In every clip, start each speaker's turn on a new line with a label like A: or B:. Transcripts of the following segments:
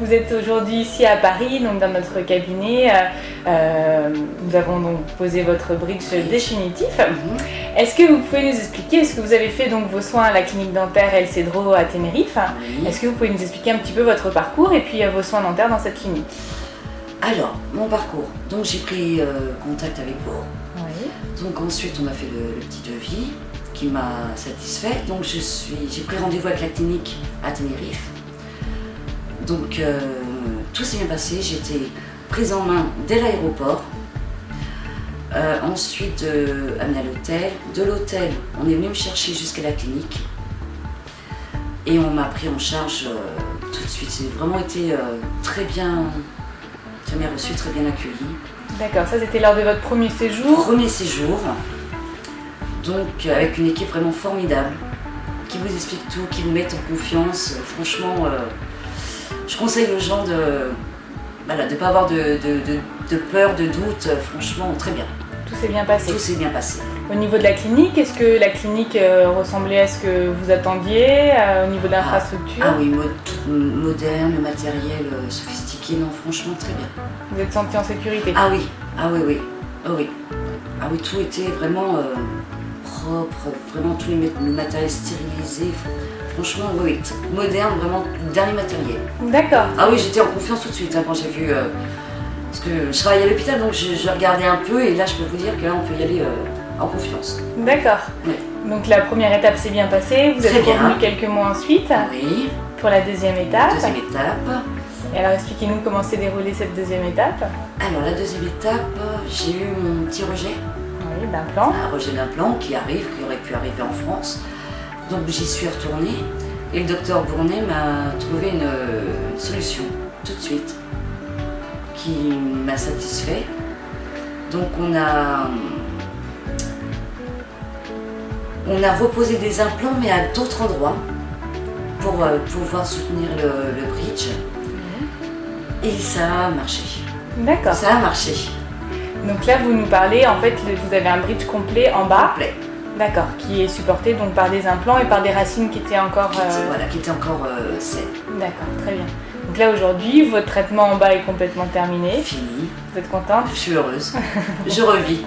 A: Vous êtes aujourd'hui ici à Paris, donc dans notre cabinet. Nous avons donc posé votre bridge définitif. Est-ce que vous pouvez nous expliquer, est-ce que vous avez fait donc vos soins à la clinique dentaire El Cedro à Tenerife? Est-ce que vous pouvez nous expliquer un petit peu votre parcours et puis vos soins dentaires dans cette clinique?
B: Alors, mon parcours. Donc j'ai pris contact avec vous.
A: Oui.
B: Donc ensuite on m'a fait le petit devis qui m'a satisfait. Donc j'ai pris rendez-vous avec la clinique à Tenerife. Donc tout s'est bien passé, j'ai été prise en main dès l'aéroport. Ensuite amenée à l'hôtel. De l'hôtel, on est venu me chercher jusqu'à la clinique. Et on m'a pris en charge tout de suite. J'ai vraiment été très bien reçue, très bien accueillie.
A: D'accord, ça c'était lors de votre premier séjour?
B: Premier séjour. Donc avec une équipe vraiment formidable, qui vous explique tout, qui vous met en confiance. Franchement, je conseille aux gens de ne pas avoir de peur, de doute. Franchement, très bien.
A: Tout s'est bien passé?
B: Tout s'est bien passé.
A: Au niveau de la clinique, est-ce que la clinique ressemblait à ce que vous attendiez au niveau de l'infrastructure?
B: Ah oui, tout moderne, matériel sophistiqué, non, franchement, très bien.
A: Vous êtes senti en sécurité?
B: Ah oui, ah oui, oui, ah oui. Ah oui, tout était vraiment propre, vraiment tout le matériel stérilisé. Franchement, oui, moderne, vraiment, dernier matériel.
A: D'accord.
B: Ah oui, j'étais en confiance tout de suite quand j'ai vu. Parce que je travaillais à l'hôpital, donc je regardais un peu, et là, je peux vous dire que là, on peut y aller en confiance.
A: D'accord.
B: Oui.
A: Donc la première étape s'est bien passée, vous êtes revenu quelques mois ensuite.
B: Oui.
A: Pour la deuxième étape.
B: Deuxième étape.
A: Et alors expliquez-nous comment s'est déroulée cette deuxième étape.
B: Alors la deuxième étape, j'ai eu mon petit rejet.
A: Oui, d'implant.
B: Un rejet d'implant qui aurait pu arriver en France. Donc j'y suis retournée et le docteur Bournet m'a trouvé une solution tout de suite qui m'a satisfait. Donc on a reposé des implants mais à d'autres endroits pour pouvoir soutenir le bridge. Et ça a marché.
A: D'accord.
B: Ça a marché.
A: Donc là, vous nous parlez, en fait, vous avez un bridge complet en bas.
B: Complet.
A: D'accord, qui est supporté donc par des implants et par des racines qui étaient encore...
B: Voilà, qui étaient encore saines.
A: D'accord, très bien. Donc là, aujourd'hui, votre traitement en bas est complètement terminé.
B: Fini.
A: Vous êtes contente?
B: Je suis heureuse. Je revis.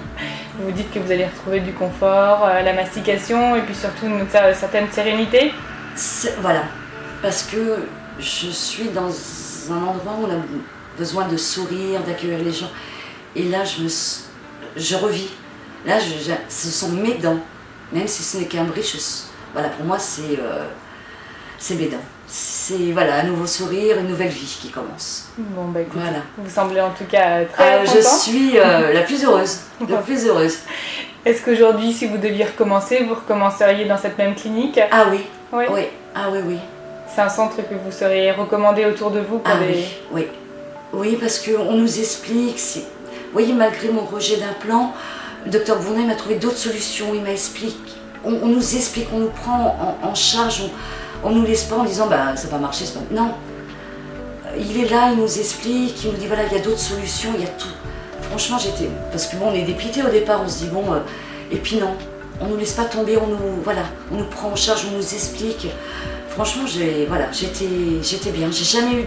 A: Vous vous dites que vous allez retrouver du confort, la mastication et puis surtout une certaine sérénité?
B: Voilà, parce que je suis dans un endroit où on a besoin de sourire, d'accueillir les gens. Et là, je revis. Là, ce sont mes dents. Même si ce n'est qu'un bridge, voilà, pour moi, c'est mes dents. C'est voilà, un nouveau sourire, une nouvelle vie qui commence.
A: Bon, bah écoutez,
B: voilà.
A: Vous semblez en tout cas très contente.
B: Je suis la plus heureuse. La plus heureuse.
A: Est-ce qu'aujourd'hui, si vous deviez recommencer, vous recommenceriez dans cette même clinique?
B: Ah oui.
A: Oui.
B: Oui. Ah oui, oui.
A: C'est un centre que vous seriez recommandé autour de vous pour
B: oui, oui. Oui, parce qu'on nous explique. Vous voyez, malgré mon rejet d'implant, le docteur Bournet m'a trouvé d'autres solutions. Il m'a expliqué. On nous explique, on nous prend en charge. On ne nous laisse pas en disant bah, ça va marcher. Non. Il est là, il nous explique, il nous dit voilà, il y a d'autres solutions, il y a tout. Franchement, parce que bon, on est dépité au départ, on se dit bon, et puis non, on ne nous laisse pas tomber, on nous prend en charge, on nous explique. Franchement, j'étais bien, j'ai jamais eu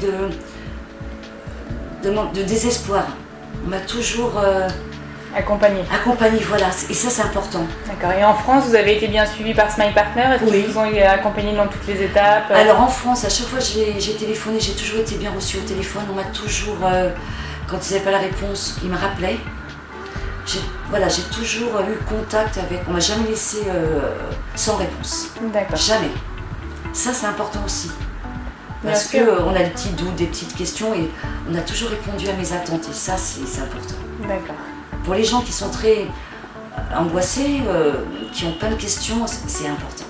B: de désespoir. On m'a toujours
A: accompagné,
B: voilà, et ça c'est important.
A: D'accord, et en France, vous avez été bien suivi par Smile Partner? Est-ce qu'ils vous ont accompagné dans toutes les étapes?
B: Alors en France, à chaque fois que j'ai téléphoné, j'ai toujours été bien reçue au téléphone, on m'a toujours, quand ils n'avaient pas la réponse, ils me rappelaient. J'ai toujours eu contact avec, on m'a jamais laissé sans réponse.
A: D'accord.
B: Jamais. Ça c'est important aussi. Parce qu'on a des petits doutes, des petites questions et on a toujours répondu à mes attentes et ça c'est important.
A: D'accord.
B: Pour les gens qui sont très angoissés, qui ont plein de questions, c'est important.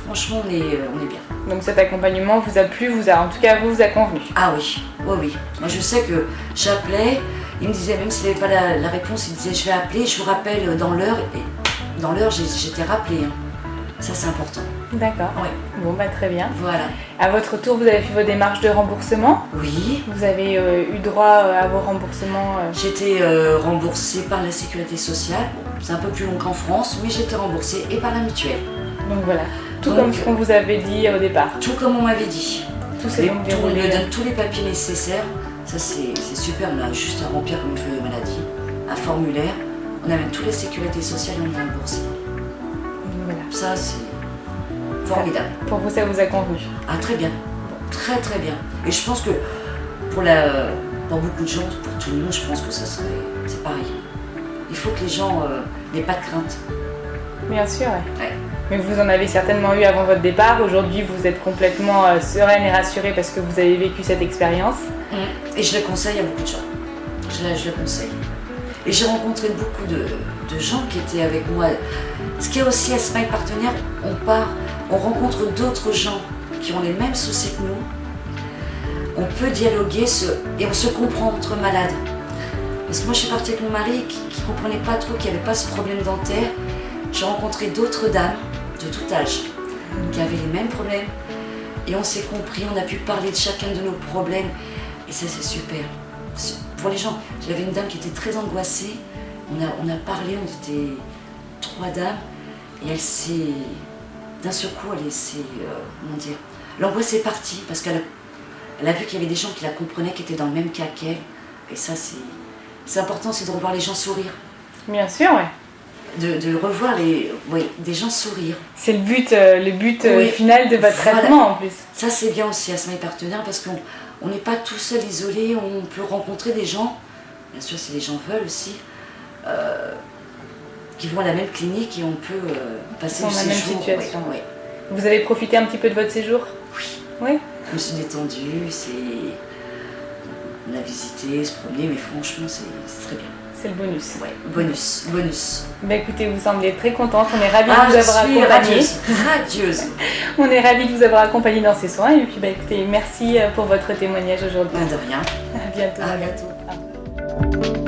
B: Franchement, on est bien.
A: Donc cet accompagnement vous a plu, en tout cas vous a convenu?
B: Ah oui, oui, oui. Moi je sais que j'appelais, il me disait, même s'il n'avait pas la réponse, il disait je vais appeler, je vous rappelle dans l'heure. Et dans l'heure, j'étais rappelée. Hein. Ça c'est important.
A: D'accord.
B: Oui.
A: Bon bah très bien.
B: Voilà.
A: À votre tour, vous avez fait vos démarches de remboursement?
B: Oui.
A: Vous avez eu droit à vos remboursements?
B: J'ai été remboursée par la sécurité sociale. Bon, c'est un peu plus long qu'en France, mais j'ai été remboursée et par la mutuelle.
A: Donc voilà, tout comme ce qu'on vous avait dit au départ.
B: Tout comme on m'avait dit.
A: Tout s'est donc
B: On
A: déroulé.
B: lui donne tous les papiers nécessaires. Ça, c'est super. On a juste à remplir comme une feuille de maladie, un formulaire. On a même toutes les sécurités sociales et on est remboursé.
A: Voilà.
B: Ça, c'est formidable.
A: Pour vous, ça vous a convenu?
B: Ah, très bien. Très, très bien. Et je pense que pour beaucoup de gens, pour tout le monde, je pense que c'est pareil. Il faut que les gens n'aient pas de crainte.
A: Bien sûr, ouais.
B: Ouais.
A: Mais vous en avez certainement eu avant votre départ. Aujourd'hui, vous êtes complètement sereine et rassurée parce que vous avez vécu cette expérience.
B: Et je le conseille à beaucoup de gens. Je le conseille. Et j'ai rencontré beaucoup de gens qui étaient avec moi. Ce qui est aussi à Smile Partenaire, on rencontre d'autres gens qui ont les mêmes soucis que nous. On peut dialoguer et on se comprend entre malades. Parce que moi, je suis partie avec mon mari qui ne comprenait pas trop qu'il n'y avait pas ce problème dentaire. J'ai rencontré d'autres dames de tout âge qui avaient les mêmes problèmes. Et on s'est compris, on a pu parler de chacun de nos problèmes. Et ça, c'est super. Pour les gens, j'avais une dame qui était très angoissée. On a parlé, on était 3 dames. Et d'un seul coup, comment dire, l'angoisse est partie parce qu'elle a vu qu'il y avait des gens qui la comprenaient, qui étaient dans le même cas qu'elle. Et ça, c'est important, c'est de revoir les gens sourire.
A: Bien sûr, ouais.
B: De revoir des gens sourire.
A: C'est le but
B: Oui.
A: final de votre
B: Voilà.
A: traitement en plus.
B: Ça, c'est bien aussi à Smile Partenaire parce qu'on n'est pas tout seul, isolé. On peut rencontrer des gens, bien sûr, si les gens veulent aussi, qui vont à la même clinique et on peut passer
A: Dans
B: le
A: la même
B: séjour.
A: situation.
B: Ouais.
A: Vous avez profité un petit peu de votre séjour?
B: Oui.
A: Oui.
B: Je me suis détendue, on a visité, se promener, mais franchement, c'est très bien.
A: C'est le bonus.
B: Ouais, bonus.
A: Bah écoutez, vous semblez très contente. On est ravis de vous
B: je
A: avoir
B: suis
A: accompagné.
B: radieuse.
A: On est ravis de vous avoir accompagné dans ces soins. Et puis bah écoutez, merci pour votre témoignage aujourd'hui.
B: De rien.
A: À bientôt.
B: À bientôt.